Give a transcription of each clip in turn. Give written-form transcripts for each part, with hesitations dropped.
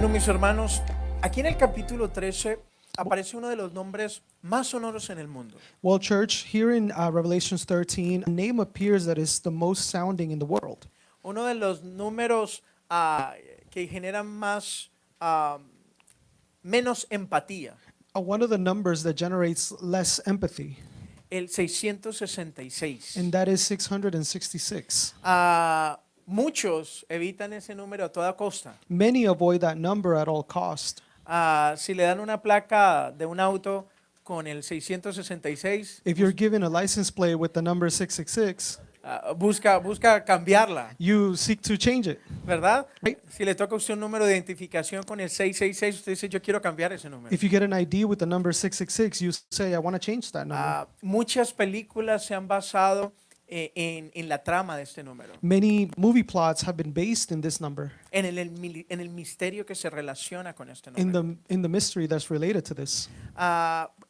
Bueno, mis hermanos, aquí en el capítulo 13 aparece uno de los nombres más sonoros en el mundo. Well, church, here in Revelations 13, a name appears that is the most sounding in the world. Uno de los números que generan menos empatía. One of the numbers that generates less empathy, El 666. and that is 666. Muchos evitan ese número a toda costa. Many avoid that number at all cost. Si le dan una placa de un auto con el 666, If you're given a license plate with the number 666, busca cambiarla, you seek to change it. ¿verdad? Right. Si le toca a usted un número de identificación con el 666, usted dice, yo quiero cambiar ese número. If you get an ID with the number 666, you say, I want to change that number. Muchas películas se han basado en la trama de este número, Many movie plots have been based in this number, en el misterio que se relaciona con este in número. the mystery that's related to this.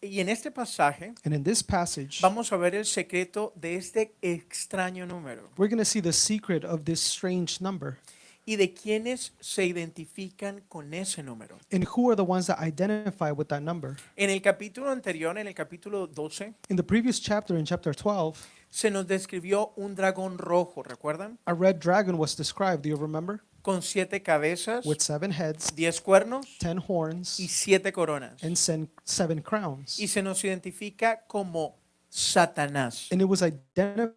Y en este pasaje And in this passage, vamos a ver el secreto de este extraño número we're going to see the secret of this strange number y de quienes se identifican con ese número. and who are the ones that identify with that number. En el capítulo anterior, en el capítulo 12, In the previous chapter, in chapter 12, se nos describió un dragón rojo, ¿recuerdan? a red dragon was described, do you remember? Con 7 cabezas, With 7 heads, 10 cuernos 10 horns, y 7 coronas. and 7 crowns. Y se nos identifica como Satanás. And it was identified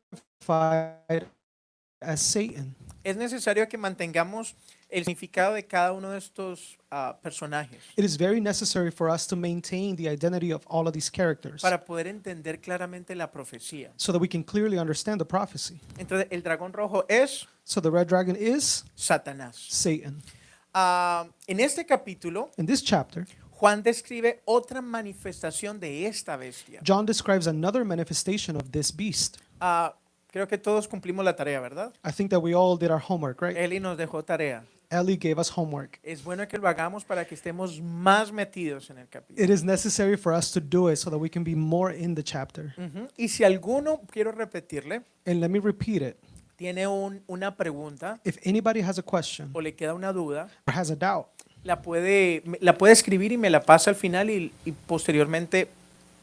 as Satan. Es necesario que mantengamos el significado de cada uno de estos personajes It is very necessary for us to maintain the identity of all of these characters para poder entender claramente la profecía. so that we can clearly understand the prophecy. Entonces, el dragón rojo es So the red dragon is Satanás. Satan. En este capítulo, In this chapter, Juan describe otra manifestación de esta bestia. John describes another manifestation of this beast. Creo que todos cumplimos la tarea, ¿verdad? I think that we all did our homework, right? Eli nos dejó tarea. Ellie gave us homework. Es bueno que lo hagamos para que estemos más metidos en el capítulo. It is necessary for us to do it so that we can be more in the chapter. Ujú. Y si alguno, quiero repetirle, And let me repeat it. tiene una pregunta If anybody has a question o le queda una duda, or has a doubt, la puede escribir y me la pasa al final y posteriormente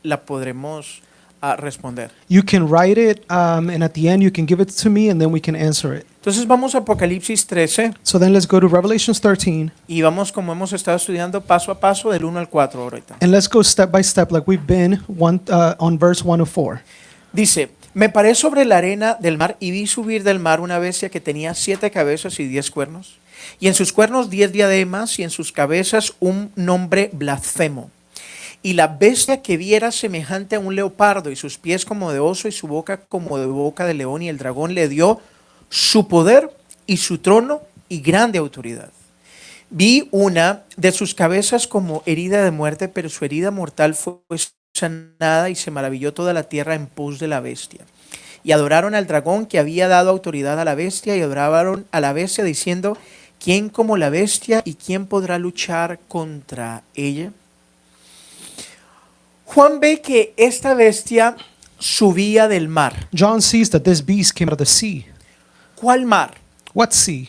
la podremos responder. you can write it and at the end you can give it to me and then we can answer it. Entonces vamos a Apocalipsis 13 So then let's go to Revelations 13 y vamos, como hemos estado estudiando, paso a paso del 1 al 4 ahorita. and let's go step by step like we've been on verse 1 of 4. Dice, me paré sobre la arena del mar y vi subir del mar una bestia que tenía 7 cabezas y 10 cuernos, y en sus cuernos 10 diademas y en sus cabezas un nombre blasfemo. Y la bestia que vi era semejante a un leopardo, y sus pies como de oso y su boca como de boca de león, y el dragón le dio su poder y su trono y grande autoridad. Vi una de sus cabezas como herida de muerte, pero su herida mortal fue sanada, y se maravilló toda la tierra en pos de la bestia. Y adoraron al dragón que había dado autoridad a la bestia, y adoraron a la bestia diciendo, ¿quién como la bestia y quién podrá luchar contra ella? Juan ve que esta bestia subía del mar. John sees that this beast came out of the sea. ¿Cuál mar? What sea?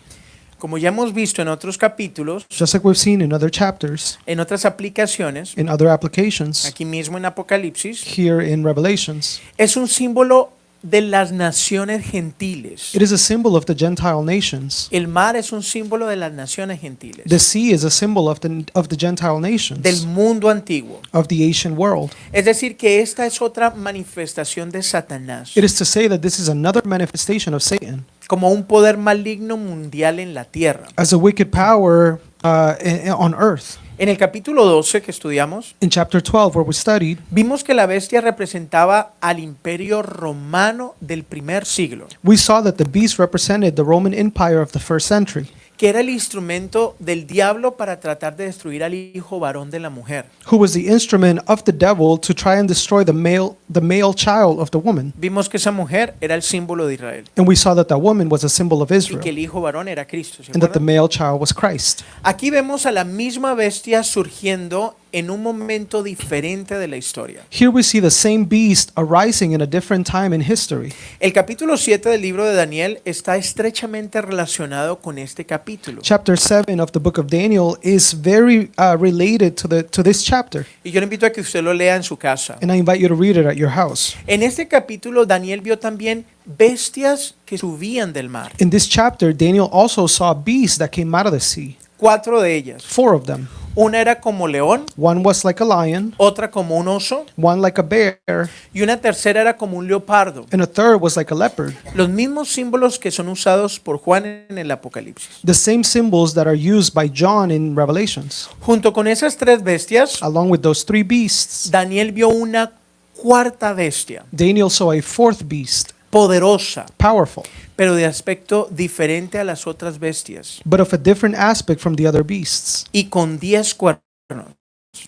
Como ya hemos visto en otros capítulos, Just like we've seen in other chapters, en otras aplicaciones, in other applications, aquí mismo en Apocalipsis, here in Revelations, es un símbolo de las naciones gentiles. it is a symbol of the Gentile nations. El mar es un símbolo de las naciones gentiles, The sea is a symbol of the Gentile del nations, mundo antiguo. of the ancient world. Es decir, que esta es otra manifestación de Satanás, It is to say that this is another manifestation of Satan como un poder maligno mundial en la tierra. as a wicked power on earth. En el capítulo 12 que estudiamos, In chapter 12, where we studied, vimos que la bestia representaba al imperio romano del primer siglo, we saw that the beast represented the Roman Empire of the first century, que era el instrumento del diablo para tratar de destruir al hijo varón de la mujer. who was the instrument of the devil to try and destroy the male child of the woman. Vimos que esa mujer era el símbolo de Israel And we saw that the woman was a symbol of y Israel, que el hijo varón era Cristo. ¿Se and that the acuerdan? male child was Christ. Aquí vemos a la misma bestia surgiendo en un momento diferente de la historia. Here we see the same beast arising in a different time in history. El capítulo 7 del libro de Daniel está estrechamente relacionado con este capítulo. Chapter 7 of the book of Daniel is very related to this chapter, Y yo le invito a que usted lo lea en su casa. and I invite you to read it at your house. En este capítulo Daniel vio también bestias que subían del mar. In this chapter, Daniel also saw beasts that came out of the sea. 4 de ellas. 4 of them. Una era como león, One was like a lion, otra como un oso one like a bear, y una tercera era como un leopardo. and a third was like a leopard. Los mismos símbolos que son usados por Juan en el Apocalipsis. The same symbols that are used by John in Revelations. Junto con esas 3 bestias, Along with those 3 beasts, Daniel vio una cuarta bestia, Daniel saw a 4th beast, poderosa, powerful, pero de aspecto diferente a las otras bestias, but of a different aspect from the other beasts, y con 10 cuernos.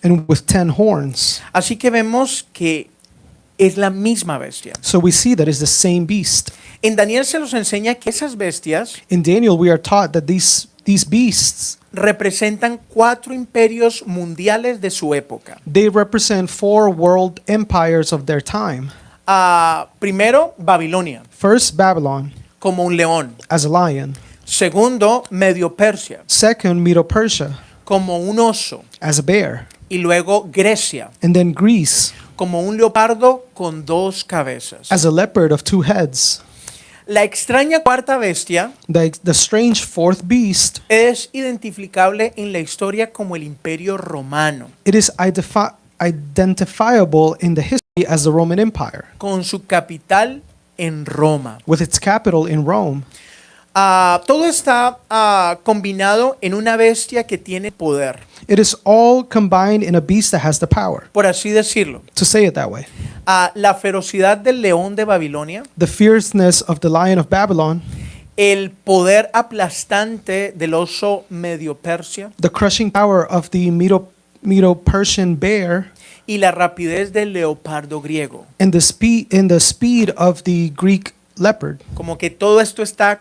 and with 10 horns. Así que vemos que es la misma bestia. So we see that is the same beast. En Daniel se nos enseña que esas bestias In Daniel, we are taught that these beasts, representan 4 imperios mundiales de su época. they represent 4 world empires of their time. Primero, Babilonia, First, Babylon como un león. as a lion. Segundo, Medio Persia, Second, Medo-Persia como un oso. as a bear. Y luego Grecia, And then Greece como un leopardo con 2 cabezas. as a leopard of 2 heads. La extraña cuarta bestia The strange 4th beast, es identificable en la historia como el Imperio Romano, it is identifiable in the history as the Roman Empire, con su capital en Roma. with its capital in Rome. Todo está combinado en una bestia que tiene poder, It is all combined in a beast that has the power, por así decirlo. to say it that way. La ferocidad del león de Babilonia, The fierceness of the lion of Babylon, el poder aplastante del oso Medio Persia the crushing power of the Medo-Persian bear, y la rapidez del leopardo griego. and the speed of the Greek leopard. Como que todo esto está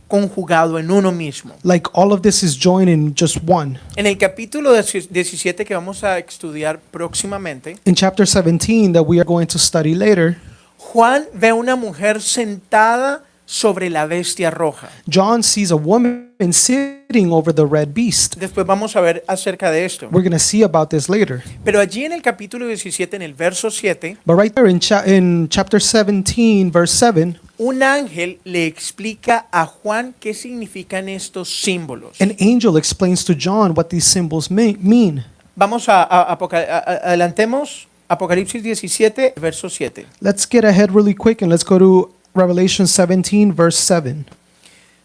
conjugado en uno mismo. Like all of this is joined in just one. En el capítulo 17 que vamos a estudiar próximamente, In chapter 17 that we are going to study later, Juan ve a una mujer sentada sobre la bestia roja. John sees a woman sitting over the red beast. Después vamos a ver acerca de esto. We're going to see about this later. Pero allí en el capítulo 17, en el verso 7, But right there in chapter 17, verse 7, un ángel le explica a Juan qué significan estos símbolos. an angel explains to John what these symbols mean. Vamos adelantemos Apocalipsis 17, verso 7. Let's get ahead really quick and let's go to Revelation 17, verse 7.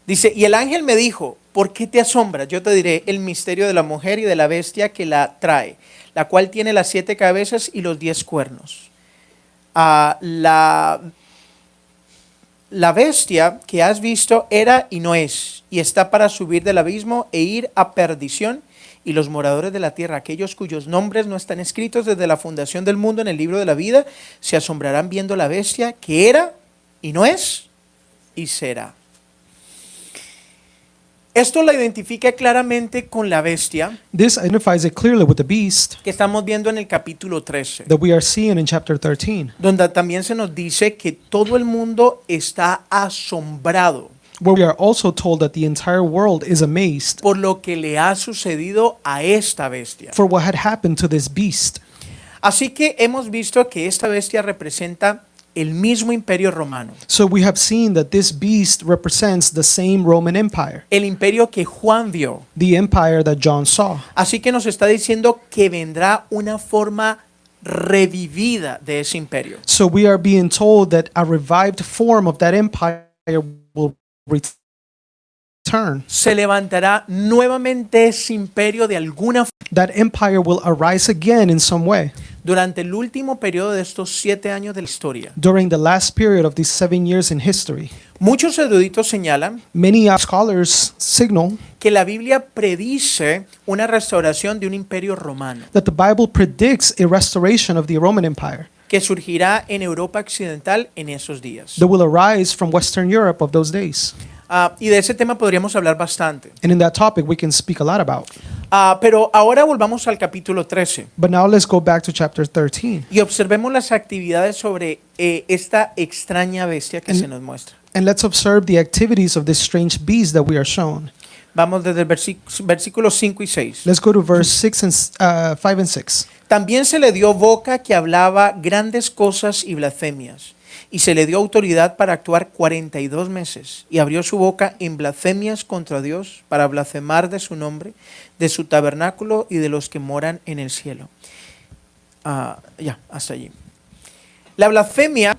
Dice, y el ángel me dijo, ¿por qué te asombras? Yo te diré el misterio de la mujer y de la bestia que la trae, la cual tiene las 7 cabezas y los 10 cuernos. La bestia que has visto era y no es, y está para subir del abismo e ir a perdición, y los moradores de la tierra, aquellos cuyos nombres no están escritos desde la fundación del mundo en el libro de la vida, se asombrarán viendo la bestia que era y no es y será. Esto la identifica claramente con la bestia This identifies it clearly with the beast que estamos viendo en el capítulo 13, that we are seeing in chapter 13, donde también se nos dice que todo el mundo está asombrado where we are also told that the entire world is amazed por lo que le ha sucedido a esta bestia. for what had happened to this beast. Así que hemos visto que esta bestia representa el mismo imperio romano, So we have seen that this beast represents the same Roman Empire, el imperio que Juan vio. the empire that John saw. Así que nos está diciendo que vendrá una forma revivida de ese imperio. So we are being told that a revived form of that empire will return. Se levantará nuevamente ese imperio de alguna forma That empire will arise again in some way durante el último periodo de estos 7 años de la historia. during the last period of these 7 years in history. Muchos eruditos señalan Many scholars signal que la Biblia predice una restauración de un imperio romano that the Bible predicts a restoration of the Roman Empire que surgirá en Europa occidental en esos días. that will arise from Western Europe of those days. Y de ese tema podríamos hablar bastante. And in that topic we can speak a lot about. Pero ahora volvamos al capítulo 13 But now let's go back to chapter 13 y observemos las actividades sobre esta extraña bestia que se nos muestra. and let's observe the activities of this strange beast that we are shown. Vamos desde el versículos 5 y 6. Let's go to verse 6 and 5 and 6. También se le dio boca que hablaba grandes cosas y blasfemias, y se le dio autoridad para actuar 42 meses, y abrió su boca en blasfemias contra Dios, para blasfemar de su nombre, de su tabernáculo y de los que moran en el cielo. Hasta allí. La blasfemia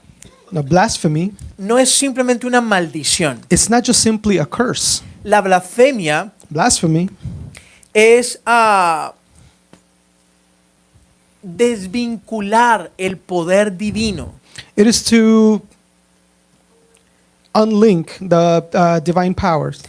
Now, blasphemy, no es simplemente una maldición. it's not just simply a curse. La blasfemia Blasphemy es desvincular el poder divino it is to unlink the divine powers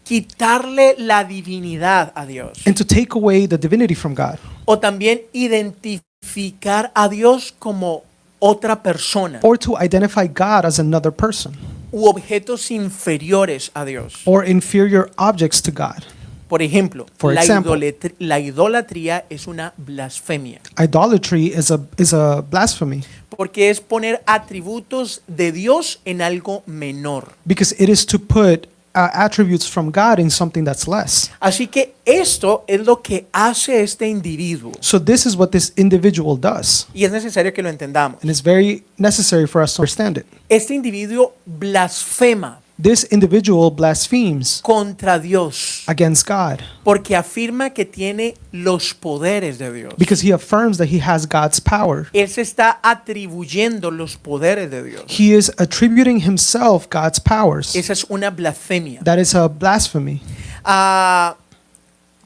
quitarle la divinidad a Dios and to take away the divinity from God, o también identificar a Dios como otra persona or to identify God as another person u objetos inferiores a Dios. or inferior objects to God. Por ejemplo, For example. la idolatría es una blasfemia Idolatry is a blasphemy porque es poner atributos de Dios en algo menor. because it is to put attributes from God in something that's less. Así que esto es lo que hace este individuo So this is what this individual does, y es necesario que lo entendamos. and it's very necessary for us to understand it. Este individuo blasfema This individual blasphemes contra Dios against God porque afirma que tiene los poderes de Dios. because he affirms that he has God's power. Él se está atribuyendo los poderes de Dios. He is attributing himself God's powers. Esa es una blasfemia. That is a blasphemy.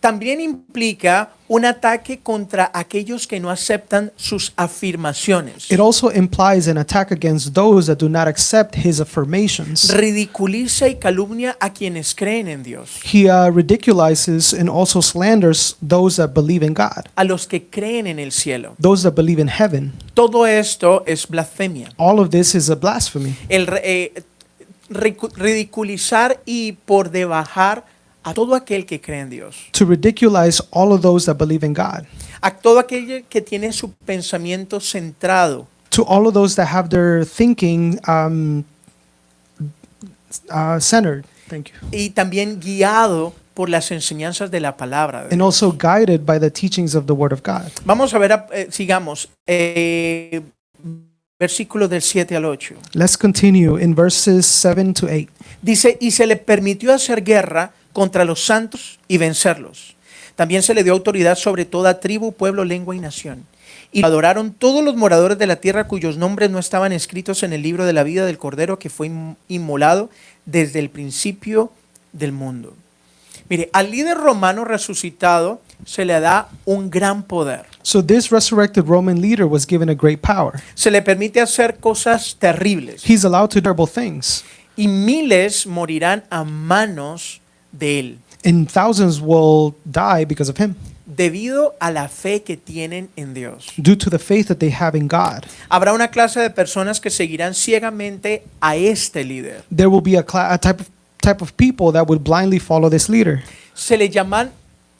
También implica un ataque contra aquellos que no aceptan sus afirmaciones. It also implies an attack against those that do not accept his affirmations. Ridiculiza y calumnia a quienes creen en Dios, He ridiculizes and also slanders those that believe in God, a los que creen en el cielo. those that believe in heaven. Todo esto es blasfemia. All of this is a blasphemy. El ridiculizar y por debajar a todo aquel que cree en Dios, To ridiculize all of those that believe in God, a todo aquel que tiene su pensamiento centrado to all of those that have their thinking centered. Thank you. y también guiado por las enseñanzas de la palabra de And Dios. also guided by the teachings of the Word of God. Vamos a ver, sigamos, versículos del 7 al 8. Let's continue in verses 7 to 8. Dice, y se le permitió hacer guerra contra los santos y vencerlos. También se le dio autoridad sobre toda tribu, pueblo, lengua y nación. Y adoraron todos los moradores de la tierra cuyos nombres no estaban escritos en el libro de la vida del Cordero que fue inmolado desde el principio del mundo. Mire, al líder romano resucitado se le da un gran poder. So this resurrected Roman leader was given a great power. Se le permite hacer cosas terribles He's allowed to do terrible things, y miles morirán a manos de él and thousands will die because of him, debido a la fe que tienen en Dios. due to the faith that they have in God. Habrá una clase de personas que seguirán ciegamente a este líder. There will be a type of people that would blindly follow this leader. Se le llaman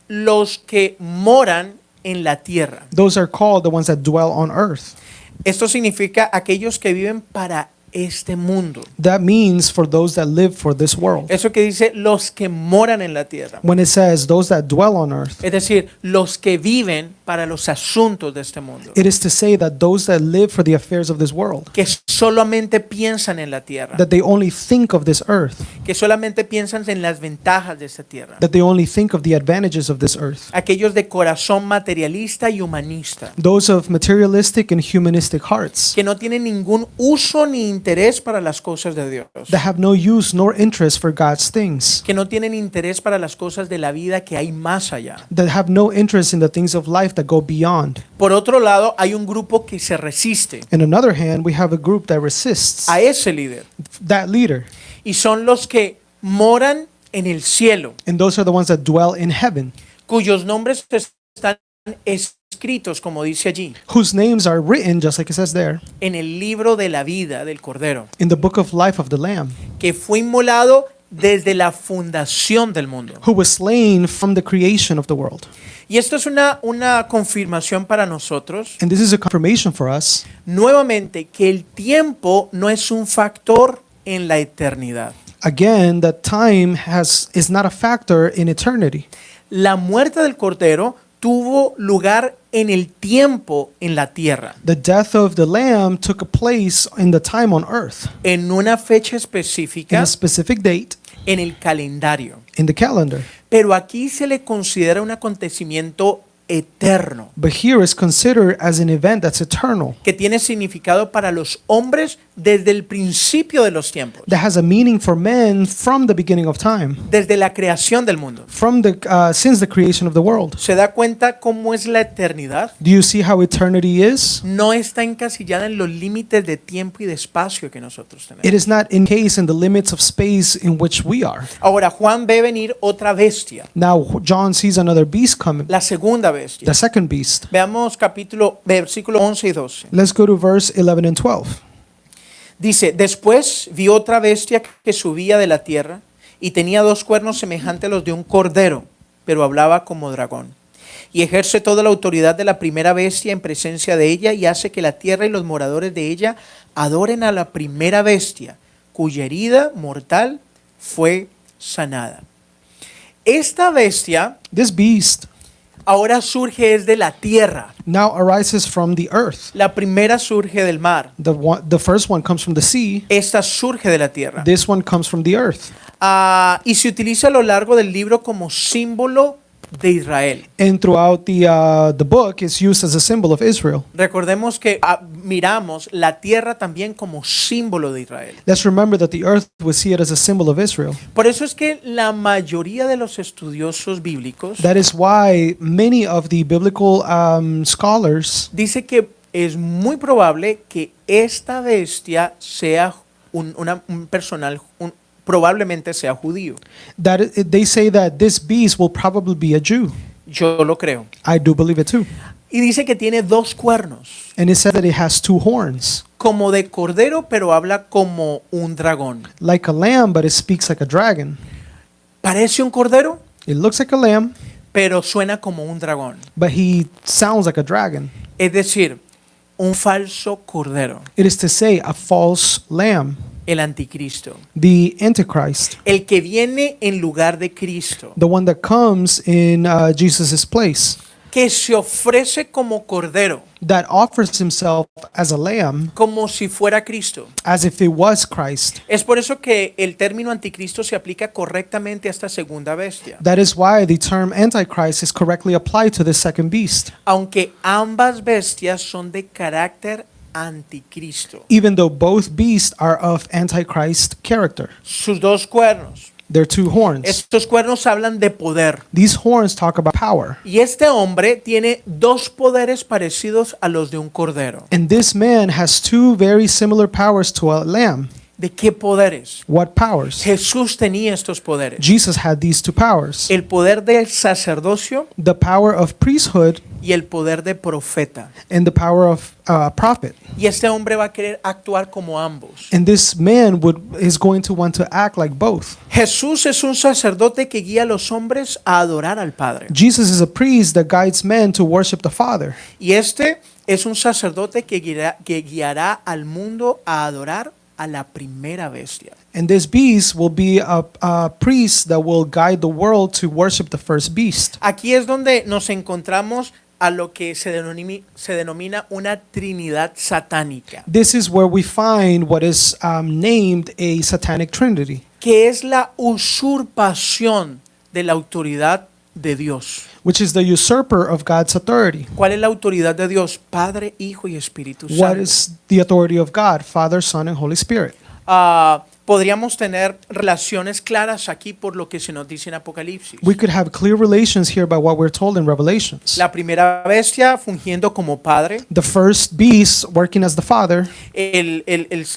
los que moran en la tierra. Those are called the ones that dwell on earth. Esto significa aquellos que viven para este mundo. That means for those that live for this world. Eso que dice los que moran en la tierra. When it says those that dwell on earth, Es decir, los que viven para los asuntos de este mundo. it is to say that those that live for the affairs of this world, Que solamente piensan en la tierra. that they only think of this earth, Que solamente piensan en las ventajas de esta tierra. that they only think of the advantages of this earth. Aquellos de corazón materialista y humanista. Those of materialistic and humanistic hearts, Que no tienen ningún uso ni interés para las cosas de Dios. that have no use nor interest for God's things, Que no tienen interés para las cosas de la vida que hay más allá. that have no interest in the things of life that go beyond. Por otro lado, hay un grupo que se resiste On another hand, we have a group that resists a ese líder. that leader, Y son los que moran en el cielo, and those are the ones that dwell in heaven, cuyos nombres están escritos, como dice allí, whose names are written, just like it says there, en el libro de la vida del Cordero, in the book of life of the Lamb, que fue inmolado desde la fundación del mundo. who was slain from the creation of the world. Y esto es una confirmación para nosotros, And this is a confirmation for us, nuevamente, que el tiempo no es un factor en la eternidad. again, that time is not a factor in eternity. La muerte del Cordero tuvo lugar en el tiempo en la tierra, The death of the Lamb took a place in the time on earth, en una fecha in específica a specific date en el calendario. in the calendar. Pero aquí se le considera un acontecimiento eterno, But here is considered as an event that's eternal, que tiene significado para los hombres desde el principio de los tiempos, that has a meaning for men from the beginning of time, desde la creación del mundo. since the creation of the world. ¿Se da cuenta cómo es la eternidad? Do you see how eternity is? No está encasillada en los límites de tiempo y de espacio que nosotros It tenemos. is not encased in the limits of space in which we are. Ahora, Juan ve venir otra bestia, Now, John sees another beast coming, la segunda bestia. the second beast. Veamos versículo 11 y 12. Let's go to verse 11 and 12. Dice, después vi otra bestia que subía de la tierra y tenía dos cuernos semejantes a los de un cordero, pero hablaba como dragón. Y ejerce toda la autoridad de la primera bestia en presencia de ella y hace que la tierra y los moradores de ella adoren a la primera bestia, cuya herida mortal fue sanada. Esta bestia This beast ahora surge es de la tierra. now arises from the earth. La primera surge del mar. The first one comes from the sea. Esta surge de la tierra. This one comes from the earth. Y se utiliza a lo largo del libro como símbolo de Israel. And throughout the book, it's used as a symbol of Israel. Recordemos que miramos la tierra también como símbolo de Israel. Let's remember that the earth we see it as a symbol of Israel. Por eso es que la mayoría de los estudiosos bíblicos That is why many of the biblical scholars dice que es muy probable que esta bestia sea un personal, probablemente sea judío. they say that this beast will probably be a Jew. Yo lo creo. I do believe it too. Y dice que tiene dos cuernos, And it said that it has two horns, como de cordero, pero habla como un dragón. like a lamb, but it speaks like a dragon. Parece un cordero, It looks like a lamb, pero suena como un dragón. but he sounds like a dragon. Es decir, un falso cordero, It is to say a false lamb, el anticristo, the Antichrist, el que viene en lugar de Cristo, the one that comes in Jesus' place, que se ofrece como cordero, that offers himself as a lamb, como si fuera Cristo. as if it was Christ. Es por eso que el término anticristo se aplica correctamente a esta segunda bestia, That is why the term Antichrist is correctly applied to the second beast, aunque ambas bestias son de carácter anticristo. even though both beasts are of Antichrist character. Sus dos cuernos. Their two horns. Estos cuernos hablan de poder. These horns talk about power. Y este hombre tiene dos poderes parecidos a los de un cordero. And this man has two very similar powers to a lamb. ¿De qué poderes? What powers? Jesús tenía estos poderes. Jesus had these two powers. El poder del sacerdocio The power of priesthood y el poder de profeta. and the power of prophet. Y este hombre va a querer actuar como ambos. And this man is going to want to act like both. Jesús es un sacerdote que guía a los hombres a adorar al Padre. Jesus is a priest that guides men to worship the Father. Y este es un sacerdote que guiará al mundo a adorar a la primera bestia. And this beast will be a priest that will guide the world to worship the first beast. Aquí es donde nos encontramos a lo que se denomina una trinidad satánica, This is where we find what is named a satanic trinity, que es la usurpación de la autoridad de Dios. which is the usurper of God's authority. ¿Cuál es la autoridad de Dios? Padre, Hijo y Espíritu What Santo. is the authority of God? Father, Son, and Holy Spirit. Podríamos tener relaciones claras aquí por lo que se nos dice en Apocalipsis. We could have clear relations here by what we're told in Revelations. La primera bestia fungiendo como padre, The first beast working as the father,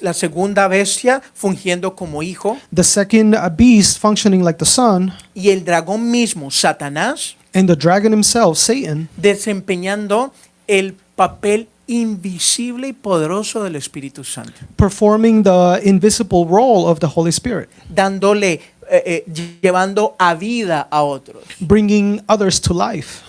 la segunda bestia fungiendo como hijo, the second beast functioning like the son, y el dragón mismo, Satanás, and the dragon himself, Satan, desempeñando el papel invisible y poderoso del Espíritu Santo, performing the invisible role of the Holy Spirit, dándole llevando a vida a otros. bringing others to life.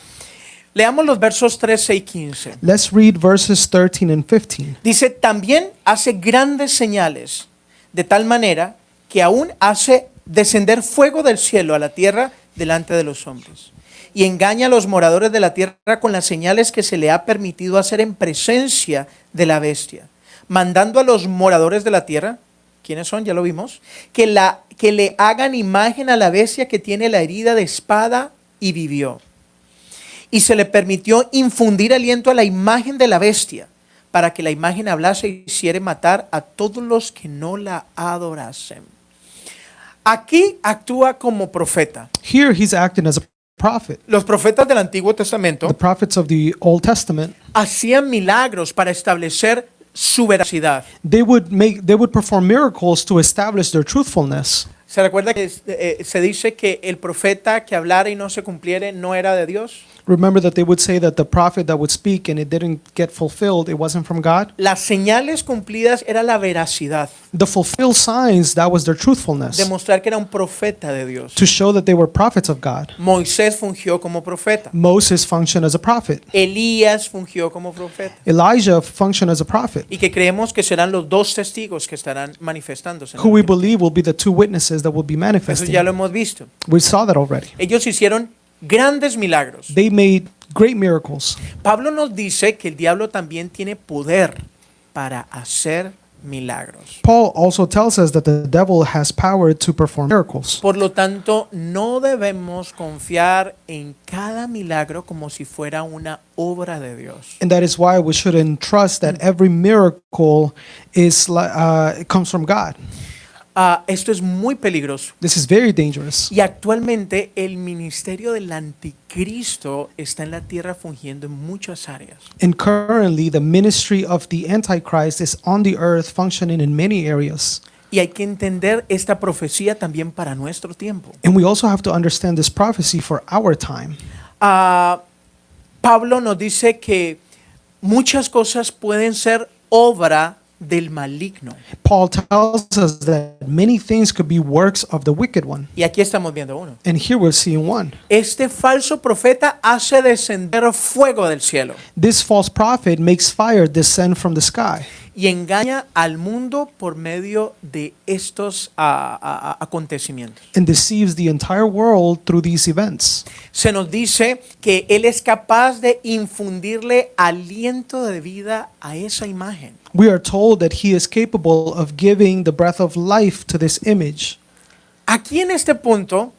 Leamos los versos 13 y 15. Let's read verses 13 and 15. Dice, también hace grandes señales, de tal manera que aún hace descender fuego del cielo a la tierra delante de los hombres. Y engaña a los moradores de la tierra con las señales que se le ha permitido hacer en presencia de la bestia, mandando a los moradores de la tierra, ¿quiénes son? Ya lo vimos, que le hagan imagen a la bestia que tiene la herida de espada y vivió. Y se le permitió infundir aliento a la imagen de la bestia, para que la imagen hablase y hiciera matar a todos los que no la adorasen. Aquí actúa como profeta. Here he's acting as a prophet. Los profetas del Antiguo Testamento The prophets of the Old Testament, hacían milagros para establecer su veracidad. they would perform miracles to establish their truthfulness. ¿Se recuerda que se dice que el profeta que hablara y no se cumpliere no era de Dios? Remember that they would say that the prophet that would speak and it didn't get fulfilled, it wasn't from God. Las señales cumplidas era la veracidad, The fulfilled signs, that was their truthfulness, demostrar que era un profeta de Dios. to show that they were prophets of God. Moisés fungió como profeta. Moses functioned as a prophet. Elías fungió como profeta. Elijah functioned as a prophet, Y que creemos que serán los dos testigos que estarán manifestándose. who we believe will be the two witnesses that will be Eso manifesting. ya lo hemos visto. We saw that already. Ellos hicieron grandes milagros. They made great miracles. Pablo nos dice que el diablo también tiene poder para hacer milagros. Paul also tells us that the devil has power to perform miracles. Por lo tanto, no debemos confiar en cada milagro como si fuera una obra de Dios. And that is why we shouldn't trust that every miracle it comes from God. Esto es muy peligroso. This is very dangerous. Y actualmente el ministerio del anticristo está en la tierra fungiendo en muchas áreas. And currently, the ministry of the Antichrist is on the earth functioning in many areas. Y hay que entender esta profecía también para nuestro tiempo. And we also have to understand this prophecy for our time. Pablo nos dice que muchas cosas pueden ser obra del maligno. Paul tells us that many things could be works of the wicked one. Y aquí estamos viendo uno. And here we're seeing one. Este falso profeta hace descender fuego del cielo This false prophet makes fire descend from the sky y engaña al mundo por medio de estos acontecimientos. and deceives the entire world through these events. Se nos dice que él es capaz de infundirle aliento de vida a esa imagen. We are told that he is capable of giving the breath of life to this image. Aquí en este punto,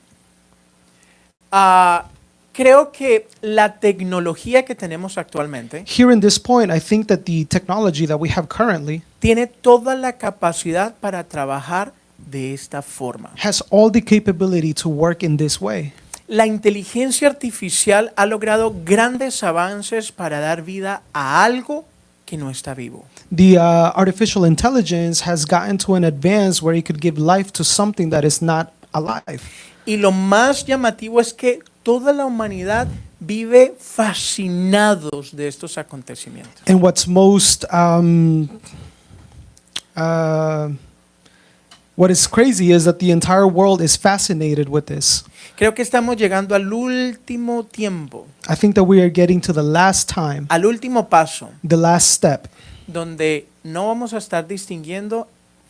creo que la tecnología que tenemos actualmente Here in this point, I think that the technology that we have currently tiene toda la capacidad para trabajar de esta forma. has all the capability to work in this way. La inteligencia artificial ha logrado grandes avances para dar vida a algo que no está vivo. The artificial intelligence has gotten to an advance where it could give life to something that is not alive. Y lo más llamativo es que toda la humanidad vive fascinados de estos acontecimientos. And what's most what is crazy is that the entire world is fascinated with this. Creo que estamos llegando al último tiempo, I think that we are getting to the last time, al último paso, the last step, donde no vamos a estar distinguiendo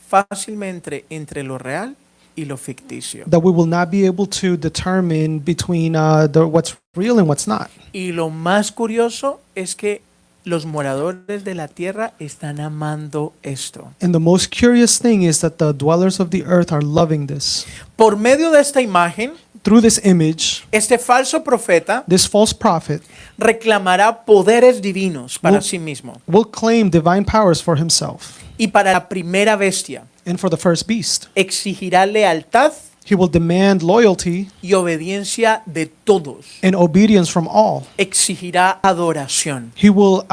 fácilmente entre lo real y lo ficticio. that we will not be able to determine between what's real and what's not. Y lo más curioso es que los moradores de la tierra están amando esto. And the most curious thing is that the dwellers of the earth are loving this. Por medio de esta imagen, Through this image, este falso profeta this false prophet reclamará poderes divinos para Will- sí mismo will claim divine powers for himself. y para la primera bestia And for the first beast, exigirá lealtad he will demand loyalty y obediencia de todos. and obedience from all. Exigirá adoración. He will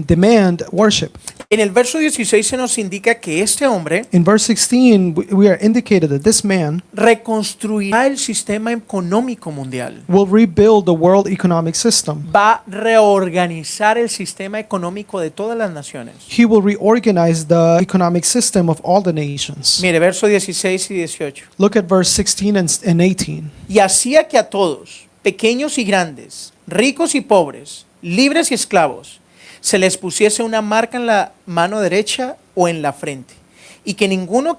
demand worship. En el verso 16 se nos indica que este hombre In verse 16, we are indicated that this man reconstruirá el sistema económico mundial. will rebuild the world economic system. Va a reorganizar el sistema económico de todas las naciones. He will reorganize the economic system of all the nations. Mire, verso 16 y 18. Look at verse 16 and 18. Y hacía que a todos, pequeños y grandes, ricos y pobres, libres y esclavos, se les pusiese una marca en la mano derecha o en la frente, y que ninguno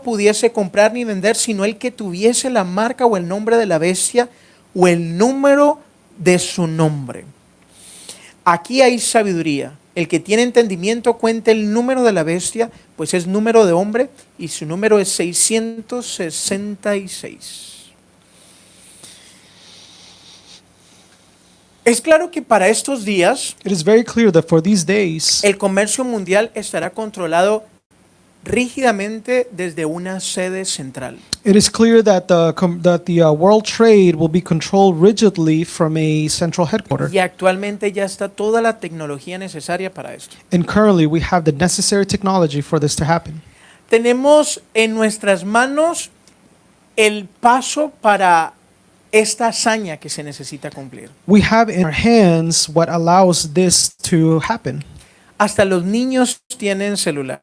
pudiese comprar ni vender sino el que tuviese la marca o el nombre de la bestia o el número de su nombre. Aquí hay sabiduría. El que tiene entendimiento cuente el número de la bestia, pues es número de hombre y su número es 666. Es claro que para estos días It is very clear that for these days, el comercio mundial estará controlado rígidamente desde una sede central. it is clear that the world trade will be controlled rigidly from a central headquarters. Y actualmente ya está toda la tecnología necesaria para esto. And currently, we have the necessary technology for this to happen. Tenemos en nuestras manos el paso para esta hazaña que se necesita cumplir. We have in our hands what allows this to happen. Hasta los niños tienen celulares.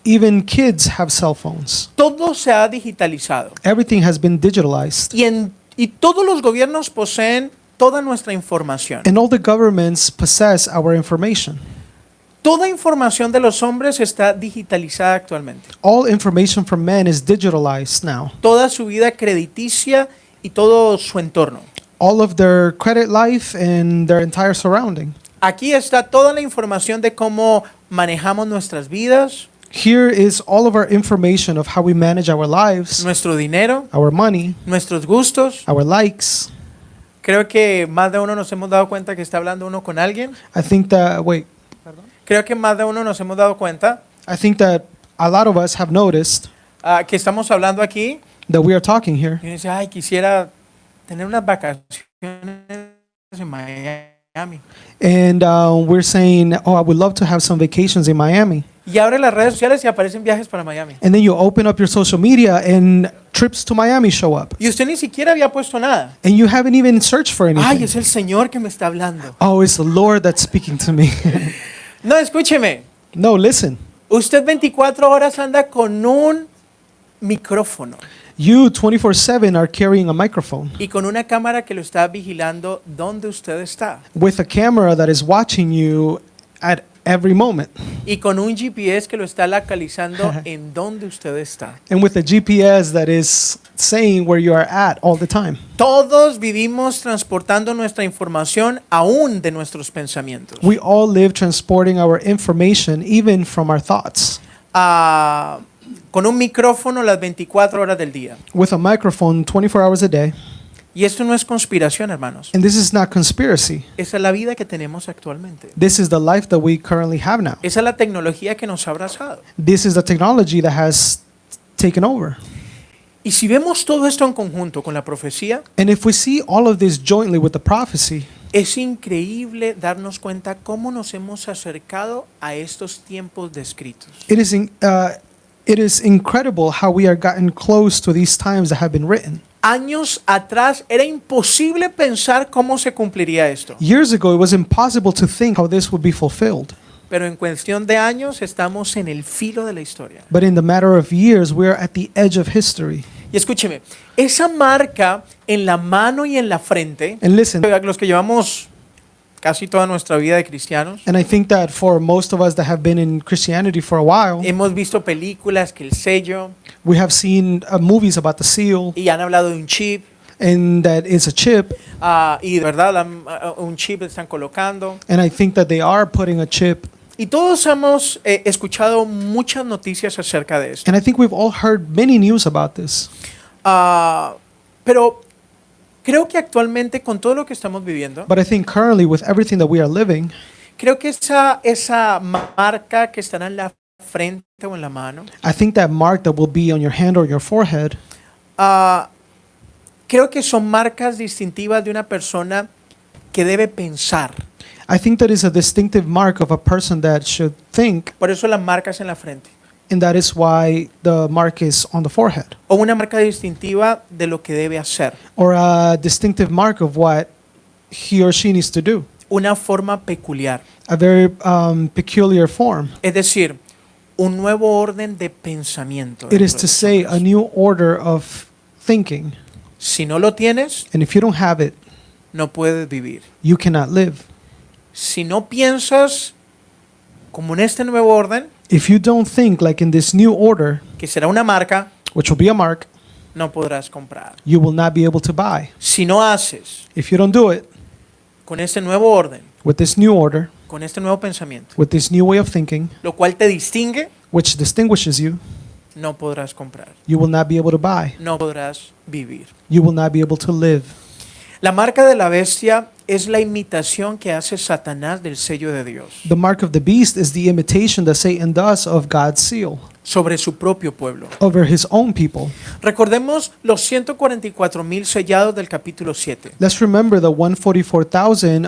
Even kids have cell phones. Todo se ha digitalizado. Everything has been digitalized. Y todos los gobiernos poseen toda nuestra información. And all the governments possess our information. Toda información de los hombres está digitalizada actualmente. All information from men is digitalized now. Toda su vida crediticia y todo su entorno. All of their credit life and their entire surrounding. Aquí está toda la información de cómo manejamos nuestras vidas, Here is all of our information of how we manage our lives, nuestro dinero, our money, nuestros gustos. our likes. Creo que más de uno nos hemos dado cuenta que está hablando uno con alguien. I think that Creo que más de uno nos hemos dado cuenta a lot of us have noticed que estamos hablando aquí that we are talking here, y uno dice, ay, quisiera tener unas vacaciones en Miami. and we're saying, "Oh, I would love to have some vacations in Miami." Y abre las redes sociales y aparecen viajes para Miami. And then you open up your social media and trips to Miami show up. Y usted ni siquiera había puesto nada. And you haven't even searched for Ay, anything. es el Señor que me está hablando. Oh, it's the Lord that's speaking to me. No, escúcheme. No, listen. Usted 24 horas anda con un micrófono You 24/7 are carrying a microphone y con una cámara que lo está vigilando donde usted está. with a camera that is watching you at every moment, Y con un GPS que lo está localizando en donde usted está. and with a GPS that is saying where you are at all the time. Todos vivimos transportando nuestra información aún de nuestros pensamientos. We all live transporting our information even from our thoughts Con un micrófono las 24 horas del día. with a microphone 24 hours a day. Y esto no es conspiración, hermanos. And this is not conspiracy. Esa es la vida que tenemos actualmente. This is the life that we currently have now. Esa es la tecnología que nos ha abrazado. This is the technology that has taken over. Y si vemos todo esto en conjunto con la profecía, And if we see all of this jointly with the prophecy, es increíble darnos cuenta cómo nos hemos acercado a estos tiempos descritos. it is incredible how we are gotten close to these times that have been written. Años atrás era imposible pensar cómo se cumpliría esto, Years ago, it was impossible to think how this would be fulfilled. pero en cuestión de años estamos en el filo de la historia. But in the matter of years, we are at the edge of history. Y escúcheme, esa marca en la mano y en la frente, And listen, los que llevamos casi toda nuestra vida de cristianos, and I think that for most of us that have been in Christianity for a while, hemos visto películas que el sello, we have seen movies about the seal, y han hablado de un chip, and that it's a chip. y de verdad un chip le están colocando. And I think that they are putting a chip. Y todos hemos escuchado muchas noticias acerca de esto. And I think we've all heard many news about this. Pero creo que actualmente con todo lo que estamos viviendo, But I think currently, with everything that we are living, creo que esa marca que estará en la frente o en la mano, I think that mark that will be on your hand or your forehead, creo que son marcas distintivas de una persona que debe pensar. I think that is a distinctive mark of a person that should think, Por eso la marca es en la frente. and that is why the mark is on the forehead, O una marca distintiva de lo que debe hacer. or a distinctive mark of what he or she needs to do, Una forma peculiar. a very peculiar form. Es decir, un nuevo orden de pensamiento. It is dentro de to los say a hombres. new order of thinking, Si no lo tienes, and if you don't have it, no puedes vivir. you cannot live. Si no piensas como en este nuevo orden, If you don't think like in this new order, que será una marca, which will be a mark, no podrás comprar. you will not be able to buy. Si no haces If you don't do it con este nuevo orden, with this new order, con este nuevo pensamiento, with this new way of thinking, lo cual te distingue, which distinguishes you, no podrás comprar. you will not be able to buy. No podrás vivir. You will not be able to live. La marca de la bestia es la imitación que hace Satanás del sello de Dios The mark of the beast is the imitation that Satan does of God's seal sobre su propio pueblo. over his own people. Recordemos los 144,000 sellados del capítulo 7 Let's remember the 144,000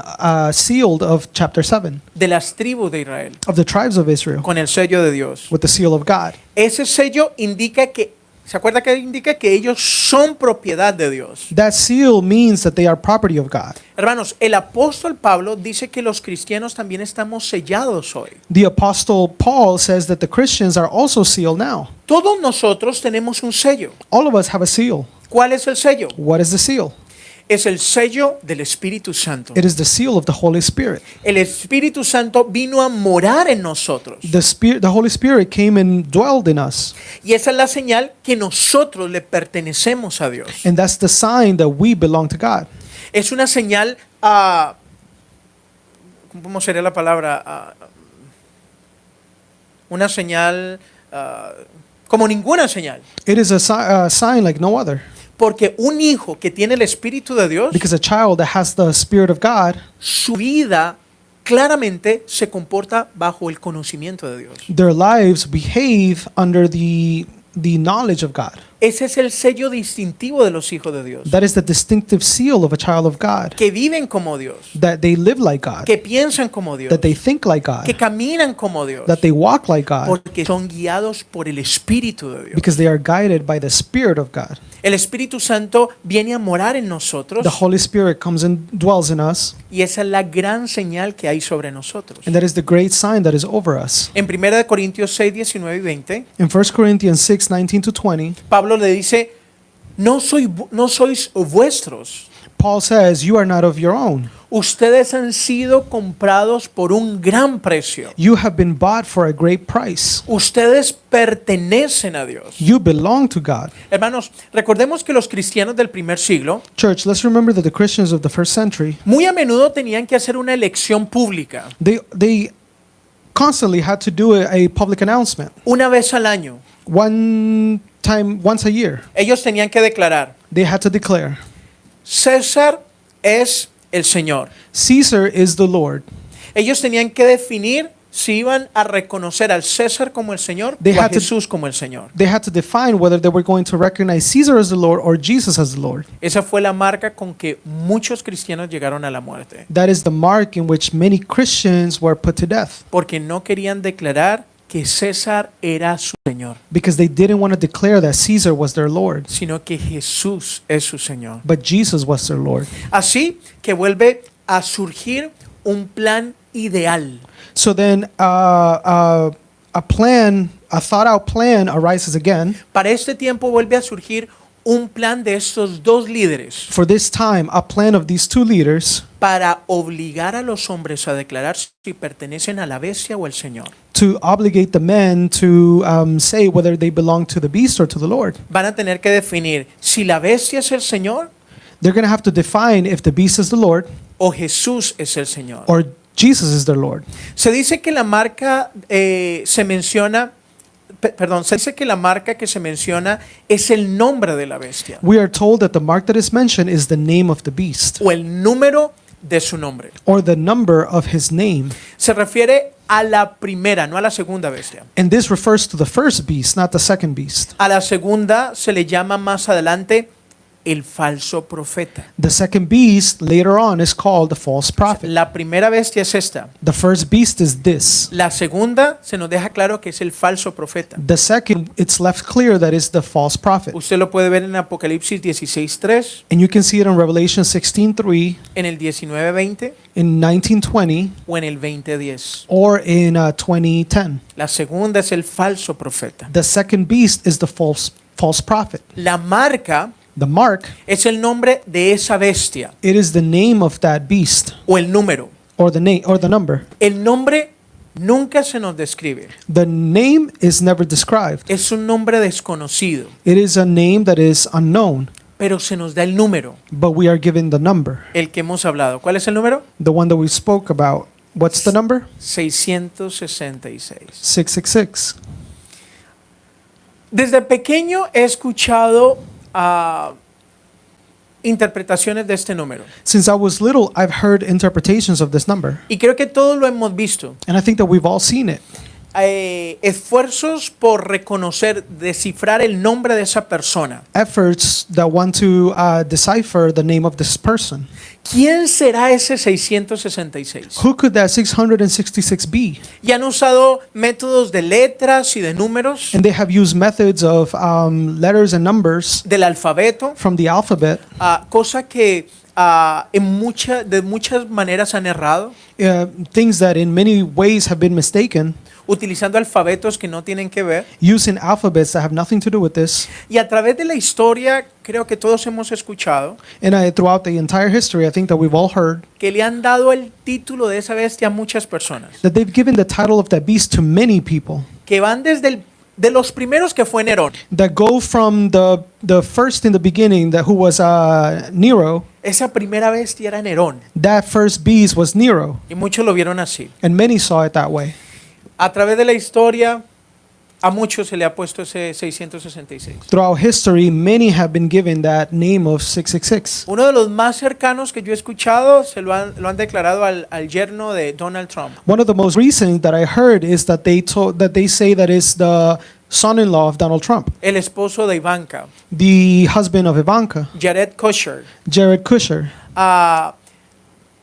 sealed of chapter 7 de las tribus de Israel of the tribes of Israel con el sello de Dios. with the seal of God. Ese sello indica que, ¿se acuerda que indica que ellos son propiedad de Dios? That seal means that they are property of God. Hermanos, el apóstol Pablo dice que los cristianos también estamos sellados hoy. The apostle Paul says that the Christians are also sealed now. Todos nosotros tenemos un sello. All of us have a seal. ¿Cuál es el sello? What is the seal? Es el sello del Espíritu Santo. It is the seal of the Holy Spirit. El Espíritu Santo vino a morar en nosotros. The Holy Spirit came and dwelled in us. Y esa es la señal que nosotros le pertenecemos a Dios. And that's the sign that we belong to God. Es una señal, ¿cómo sería la palabra? Una señal como ninguna señal. It is a sign like no other. Porque un hijo que tiene el Espíritu de Dios, Because a child that has the Spirit of God, su vida claramente se comporta bajo el conocimiento de Dios. their lives behave under the knowledge of God. Ese es el sello distintivo de los hijos de Dios. That is the distinctive seal of a child of God. Que viven como Dios, That they live like God. que piensan como Dios, That they think like que God. caminan como Dios, That they walk like God. porque son guiados por el Espíritu de Dios. Because they are guided by the Spirit of God. El Espíritu Santo viene a morar en nosotros The Holy Spirit comes and dwells in us. y esa es la gran señal que hay sobre nosotros. And that is the great sign that is over us. En 1 Corintios 6, 19 y 20, In 1 Corinthians 6, 19 to 20, Pablo le dice, no sois vuestros. Paul says, you are not of your own. Ustedes han sido comprados por un gran precio. You have been bought for a great price. Ustedes pertenecen a Dios. You belong to God. Hermanos, recordemos que los cristianos del primer siglo Church, let's remember that the Christians of the first century, muy a menudo tenían que hacer una elección pública they constantly had to do a public announcement. una vez al año. Once a year, Ellos tenían que declarar, they had to declare, César es el Señor. Caesar is the Lord. Ellos tenían que definir si iban a reconocer al César como el Señor They o a had to- Jesús como el Señor. They had to define whether they were going to recognize Caesar as the Lord or Jesus as the Lord. Esa fue la marca con que muchos cristianos llegaron a la muerte, That is the mark in which many Christians were put to death porque no querían declarar que César era su Señor, because they didn't want to declare that Caesar was their Lord, sino que Jesús es su Señor. but Jesus was their Lord. Así que vuelve a surgir un plan ideal. So then a thought out plan arises again. Para este tiempo vuelve a surgir un plan de estos dos líderes For this time, a plan of these two leaders para obligar a los hombres a declarar si pertenecen a la bestia o al Señor. to obligate the men to say whether they belong to the beast or to the Lord. Van a tener que definir si la bestia es el Señor They're going to have to define if the beast is the Lord o Jesús es el Señor. or Jesus is their Lord. Se dice que la marca se dice que la marca que se menciona es el nombre de la bestia We are told that the mark that is mentioned is the name of the beast o el número de su nombre. or the number of his name. Se refiere a la primera, no a la segunda bestia. And this refers to the first beast, not the second beast. A la segunda se le llama más adelante el falso profeta. The second beast later on is called the false prophet. La primera bestia es esta. The first beast is this. La segunda se nos deja claro que es el falso profeta. The second, it's left clear that is the false prophet. Usted lo puede ver en Apocalipsis 16:3, And you can see it in Revelation 16:3, en el 19:20 in 19:20, o en el 20:10. or in 20:10. La segunda es el falso profeta. The second beast is the false prophet. La marca The mark, es el nombre de esa bestia it is the name of that beast, o el número. or the name, or the number. El nombre nunca se nos describe. The name is never described. Es un nombre desconocido, It is a name that is unknown, pero se nos da el número, but we are given the number, el que hemos hablado. ¿Cuál es el número? the one that we spoke about. What's the number? 666. 666. Desde pequeño he escuchado interpretaciones de este número Since I was little, I've heard interpretations of this number, y creo que todos lo hemos visto. and I think that we've all seen it. Esfuerzos por reconocer, descifrar el nombre de esa persona. Efforts that want to decipher the name of this person. ¿Quién será ese 666? Who could that 666 be? Y han usado métodos de letras y de números And they have used methods of letters and numbers del alfabeto, from the alphabet, cosa que de muchas maneras han errado, things that in many ways have been mistaken, utilizando alfabetos que no tienen que ver. using alphabets that have nothing to do with this. Y a través de la historia, creo que todos hemos escuchado And throughout the entire history, I think that we've all heard que le han dado el título de esa bestia a muchas personas, that they've given the title of that beast to many people, que van desde de los primeros, que fue Nerón. that go from the first in the beginning, who was Nero. Esa primera bestia era Nerón That first beast was Nero, y muchos lo vieron así. and many saw it that way. A través de la historia, a muchos se le ha puesto ese 666. Throughout history, many have been given that name of 666. Uno de los más cercanos que yo he escuchado lo han declarado al yerno de Donald Trump. One of the most recent that I heard is that they say that is the son-in-law of Donald Trump, El esposo de Ivanka, the husband of Ivanka, Jared Kushner, Jared Kushner. a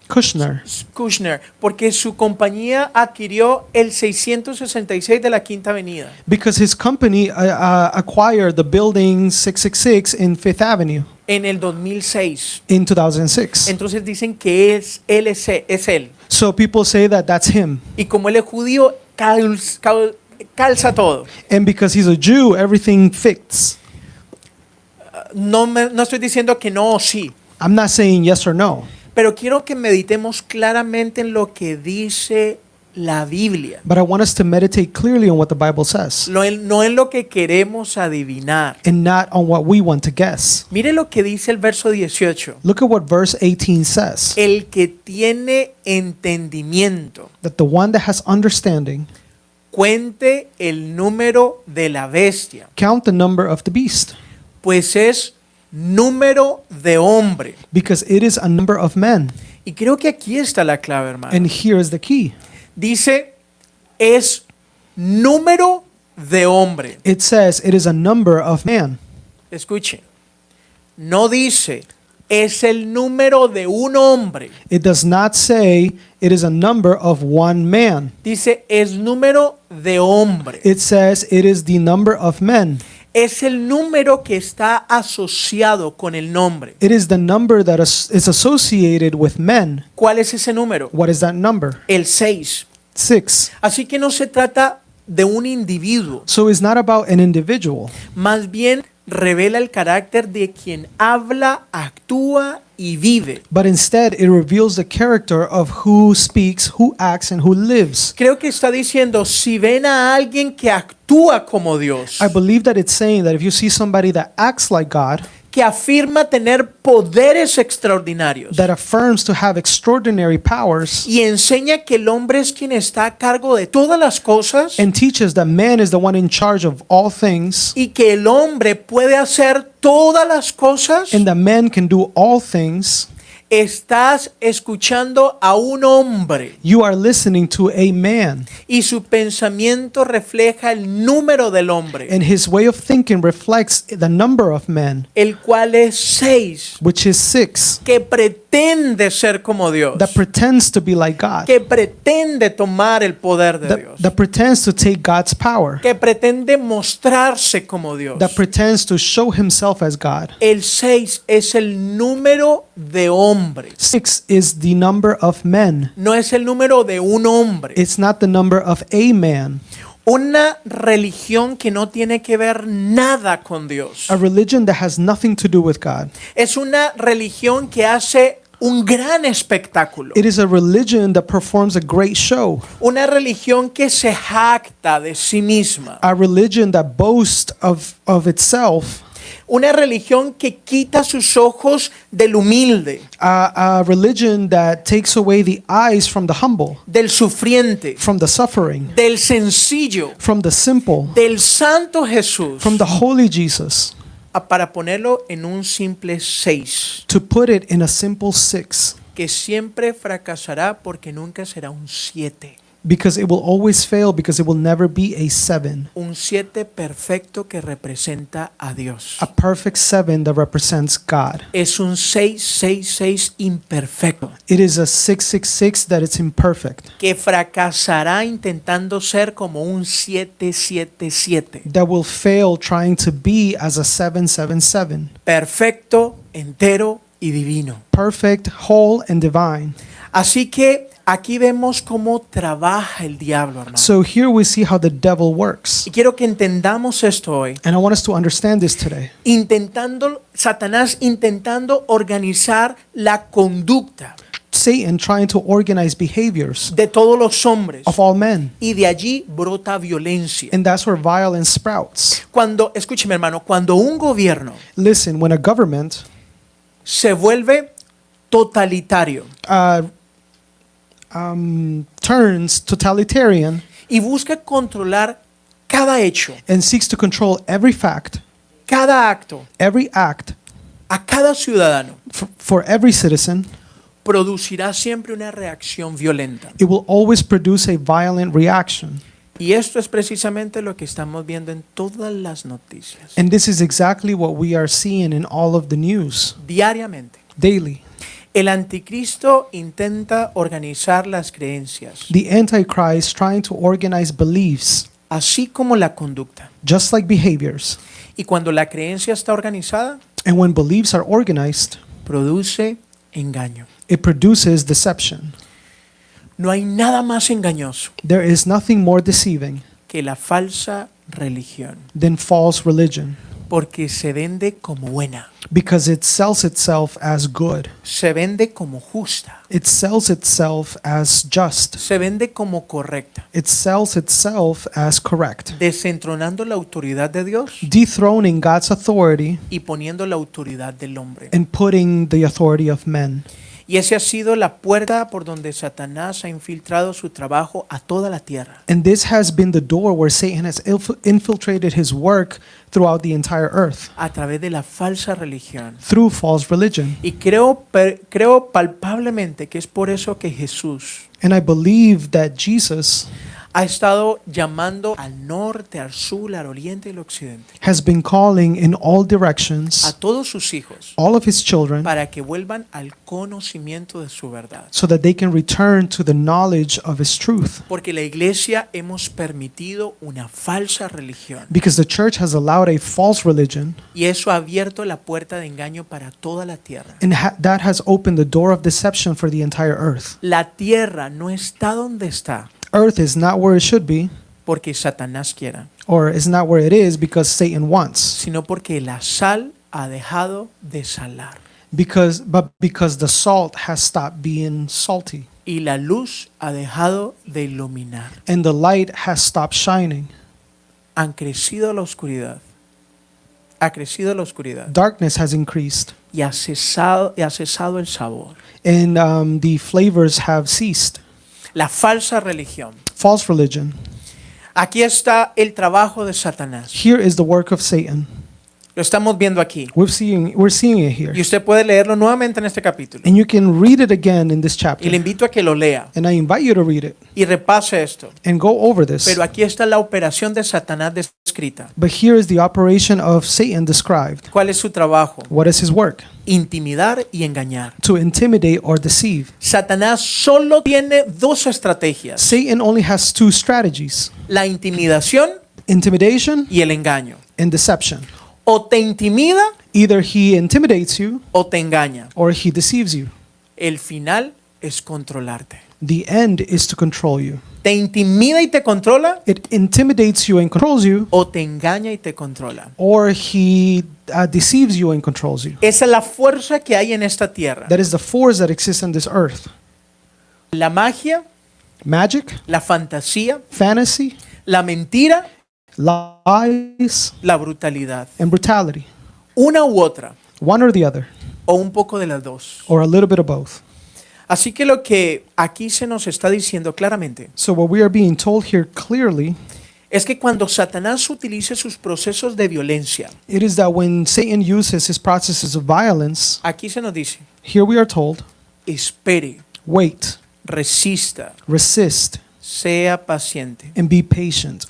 Kushner, Kushner, porque su compañía adquirió el 666 de la Quinta Avenida. because his company acquired the building 666 in Fifth Avenue En el 2006. in 2006. Entonces dicen que es él. So people say that that's him. Y como él es judío, calza todo. And because he's a Jew, everything fits. No estoy diciendo que no o sí, I'm not saying yes or no, pero quiero que meditemos claramente en lo que dice la Biblia. but I want us to meditate clearly on what the Bible says No en lo que queremos adivinar. and not on what we want to guess. Mire lo que dice el verso 18. Look at what verse 18 says. El que tiene entendimiento, That the one that has understanding cuente el número de la bestia, count the number of the beast, pues es número de hombre. because it is a number of men. Y creo que aquí está la clave, hermano. And here is the key. Dice, es número de hombre. It says it is a number of man. Escuche, no dice, es el número de un hombre. It does not say it is a number of one man. Dice, es número de hombre. It says it is the number of men. Es el número que está asociado con el nombre. It is the number that is associated with men. ¿Cuál es ese número? What is that number? El 6. 6. Así que no se trata de un individuo, So it's not about an individual. más bien revela el carácter de quien habla, actúa y vive. But instead, it reveals the character of who speaks, who acts, and who lives. Creo que está diciendo, si ven a alguien que actúa como Dios, I believe that it's saying that if you see somebody that acts like God, que afirma tener poderes extraordinarios that affirms to have extraordinary powers, y enseña que el hombre es quien está a cargo de todas las cosas and teaches that man is the one in charge of all things, y que el hombre puede hacer todas las cosas, and that man can do all things, Estás escuchando a un hombre You are listening to a man, y su pensamiento refleja el número del hombre, and his way of thinking reflects the number of men, el cual es 6, which is 6, que pretende ser como Dios, that pretends to be like God, que pretende tomar el poder de Dios, that pretends to take God's power, que pretende mostrarse como Dios. that pretends to show himself as God. El 6 es el número de hombres, 6 is the number of men. no es el número de un hombre. It's not the number of a man. Una religión que no tiene que ver nada con Dios. A religion that has nothing to do with God. Es una religión que hace un gran espectáculo. It is a religion that performs a great show. Una religión que se jacta de sí misma. A religion that boasts of itself. Una religión que quita sus ojos del humilde, A religion that takes away the eyes from the humble, del sufriente, from the suffering, del sencillo, from the simple, del santo Jesús, from the holy Jesus, para ponerlo en un simple 6, to put it in a simple 6, que siempre fracasará porque nunca será un 7. because it will always fail, because it will never be a 7. Un 7 perfecto que representa a Dios. A perfect 7 that represents God. Es un 666 imperfecto It is a 666 that it's imperfect, que fracasará intentando ser como un 777. that will fail trying to be as a 777. Perfecto, entero y divino. Perfect, whole, and divine. Así que aquí vemos cómo trabaja el diablo, hermano. So here we see how the devil works. Y quiero que entendamos esto hoy. And I want us to understand this today. Satanás intentando organizar la conducta Satan trying to organize behaviors de todos los hombres. of all men. Y de allí brota violencia. And that's where violence sprouts. Escúcheme, hermano, cuando un gobierno Listen, when a government se vuelve totalitario turns totalitarian y busca controlar cada hecho, and seeks to control every fact, cada acto, every act, a cada ciudadano, for every citizen, producirá siempre una reacción violenta. it will always produce a violent reaction. Y esto es precisamente lo que estamos viendo en todas las noticias, And this is exactly what we are seeing in all of the news diariamente. daily. El anticristo intenta organizar las creencias, The Antichrist trying to organize beliefs, así como la conducta. just like behaviors. Y cuando la creencia está organizada, And when beliefs are organized, produce engaño. it produces deception. No hay nada más engañoso There is nothing more deceiving que la falsa religión, than false religion, porque se vende como buena, because it sells itself as good. se vende como justa, It sells itself as just. se vende como correcta, It sells itself as correct, desentronando la autoridad de Dios dethroning God's authority y poniendo la autoridad del hombre. and putting the authority of men. Y esa ha sido la puerta por donde Satanás ha infiltrado su trabajo a toda la tierra. And this has been the door where Satan has infiltrated his work throughout the entire earth, A través de la falsa religión. through false religion. Y creo palpablemente que es por eso que Jesús And I believe that Jesus ha estado llamando al norte, al sur, al oriente y al occidente, has been calling in all a directions todos sus hijos, all of his children para que vuelvan al conocimiento de su verdad. so that they can return to the knowledge of his truth. Porque la iglesia hemos permitido una falsa religión Because the church has allowed a false religion, y eso ha abierto la puerta de engaño para toda la tierra. and that has opened the door of deception for the entire earth. La tierra no está donde está Earth is not where it should be, porque Satanás quiera, or is not where it is because Satan wants, sino porque la sal ha dejado de salar but because the salt has stopped being salty y la luz ha dejado de iluminar. and the light has stopped shining. Han crecido la oscuridad. Ha crecido la oscuridad Darkness has increased, y ha cesado el sabor. and the flavors have ceased. La falsa religión. False religion. Aquí está el trabajo de Satanás. Here is the work of Satan. Lo estamos viendo aquí. We're seeing it here. Y usted puede leerlo nuevamente en este capítulo. And you can read it again in this Y chapter. le invito a que lo lea And I invite you to read it y repase esto. and go over this. Pero aquí está la operación de Satanás descrita. But here is the operation of Satan described. ¿Cuál es su trabajo? What is his work? Intimidar y engañar. To intimidate or deceive. Satanás solo tiene dos estrategias: Satan only has two strategies: la intimidación intimidation y el engaño. and deception. O te intimida Either he intimidates you o te engaña. or he deceives you. El final es controlarte. The end is to control you. ¿Te intimida y te controla It intimidates you and controls you, o te engaña y te controla? or he deceives you and controls you. Esa es la fuerza que hay en esta tierra. That is the force that exists on this earth. La magia, Magic, la fantasía, fantasy, la mentira, lies, la brutalidad. and brutality. Una u otra, One or the other, o un poco de las dos. or a little bit of both. Así que lo que aquí se nos está diciendo claramente So what we are being told here clearly, es que cuando Satanás utilice sus procesos de violencia, it is that when Satan uses his processes of violence, aquí se nos dice, here we are told, espere, wait, resista, resist, sea paciente. and be patient.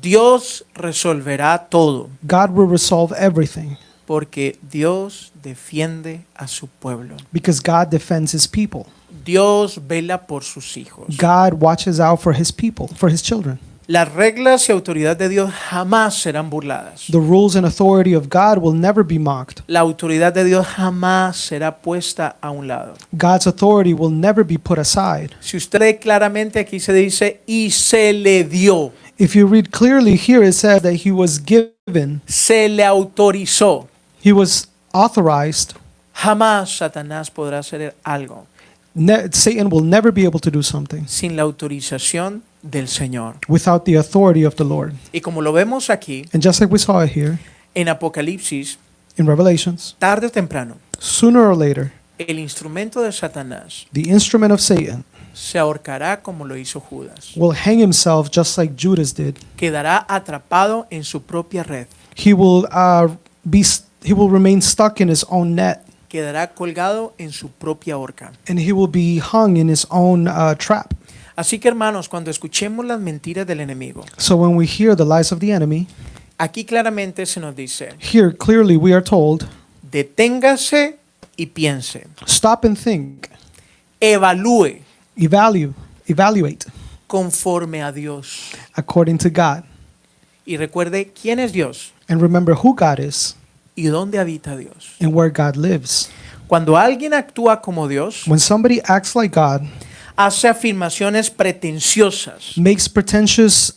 Dios resolverá todo, God will resolve everything porque Dios defiende a su pueblo. because God defends his people. Dios vela por sus hijos. God watches out for his people, for his children. Las reglas y autoridad de Dios jamás serán burladas. The rules and authority of God will never be mocked. La autoridad de Dios jamás será puesta a un lado. God's authority will never be put aside. Si usted lee claramente, aquí se dice, y se le dio, If you read clearly here, it says that he was given, se le autorizó. he was authorized. Jamás Satanás podrá hacer algo Satan will never be able to do something sin la autorización del Señor. without the authority of the Lord. Y como lo vemos aquí, And just like we saw it here en Apocalipsis, in Revelations, tarde o temprano, sooner or later, el instrumento de Satanás the instrument of Satan se ahorcará como lo hizo Judas. will hang himself just like Judas did. Quedará atrapado en su propia red. He will remain stuck in his own net, Quedará colgado en su propia horca. and he will be hung in his own trap. Así que hermanos, cuando escuchemos las mentiras del enemigo, So when we hear the lies of the enemy, aquí claramente se nos dice, here clearly we are told, deténgase y piense, stop and think, evalúe evaluate conforme a Dios. according to God. Y recuerde quién es Dios And remember who God is y dónde habita Dios. and where God lives. Cuando alguien actúa como Dios, When somebody acts like God, hace afirmaciones pretenciosas, makes pretentious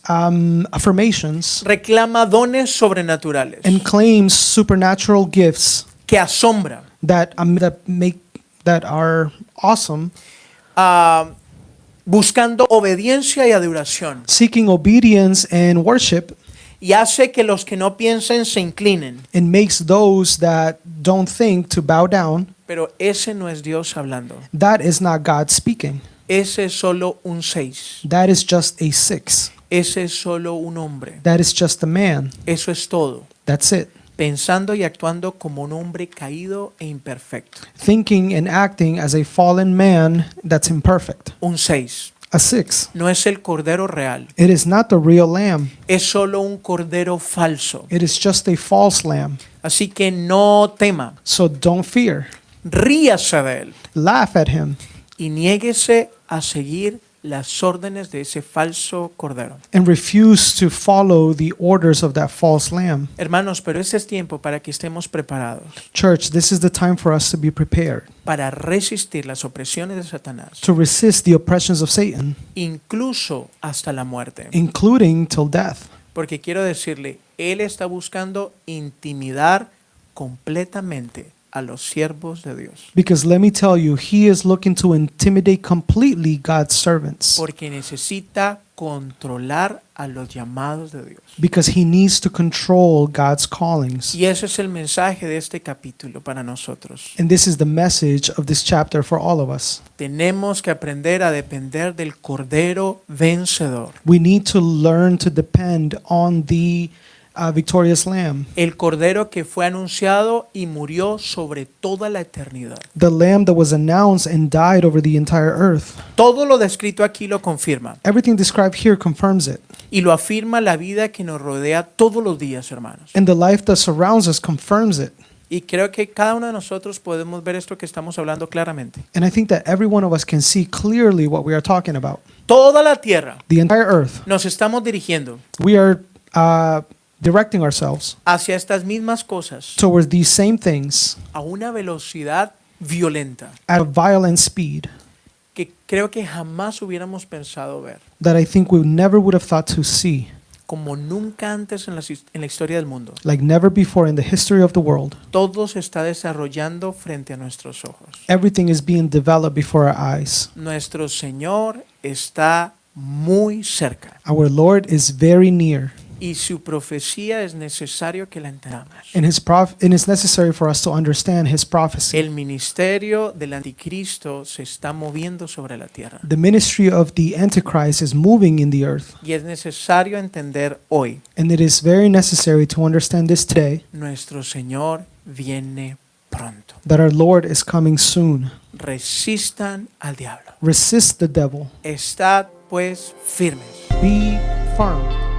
affirmations, reclama dones sobrenaturales and claims supernatural gifts que asombra, that are awesome, buscando obediencia y adoración, seeking obedience and worship, y hace que los que no piensen se inclinen. and makes those that don't think to bow down. Pero ese no es Dios hablando. That is not God speaking. Ese es solo un 6. That is just a 6. Ese es solo un hombre. That is just a man. Eso es todo. That's it. Pensando y actuando como un hombre caído e imperfecto. Thinking and acting as a fallen man that's imperfect. Un 6. A 6. No es el cordero real. It is not the real lamb. Es solo un cordero falso. It is just a false lamb. Así que no tema. So don't fear. Ríase de él. Laugh at him Y niéguese a seguir las órdenes de ese falso cordero. and refuse to follow the orders of that false lamb. Hermanos, pero este es tiempo para que estemos preparados Church, this is the time for us to be prepared para resistir las opresiones de Satanás, to resist the oppressions of Satan, incluso hasta la muerte. including till death. Porque quiero decirle, él está buscando intimidar completamente a los siervos de Dios. Because let me tell you, he is looking to intimidate completely God's servants. Porque necesita controlar a los llamados de Dios. Because he needs to control God's callings. Y ese es el mensaje de este capítulo para nosotros. And this is the message of this chapter for all of us. Tenemos que aprender a depender del Cordero vencedor. We need to learn to depend on the victorious lamb, el cordero que fue anunciado y murió sobre toda la eternidad. the lamb that was announced and died over the entire earth. Todo lo descrito aquí lo confirma Everything described here confirms it. y lo afirma la vida que nos rodea todos los días, hermanos. And the life that surrounds us confirms it. Y creo que cada uno de nosotros podemos ver esto que estamos hablando claramente. And I think that every one of us can see clearly what we are talking about. Toda la tierra The entire earth. nos estamos dirigiendo We are directing ourselves hacia estas mismas cosas towards these same things a una velocidad violenta at a violent speed que creo que jamás hubiéramos pensado ver, that I think we never would have thought to see, como nunca antes en la historia del mundo. like never before in the history of the world. Todo se está desarrollando frente a nuestros ojos. Everything is being developed before our eyes. Nuestro Señor está muy cerca Our Lord is very near, y su profecía es necesario que la entendamos. and it is necessary for us to understand His prophecy. El ministerio del anticristo se está moviendo sobre la tierra The ministry of the Antichrist is moving in the earth, y es necesario entender hoy, and it is very necessary to understand this today, nuestro Señor viene pronto. that our Lord is coming soon. Resistan al diablo. Resist the devil. Estad pues firmes. Be firm.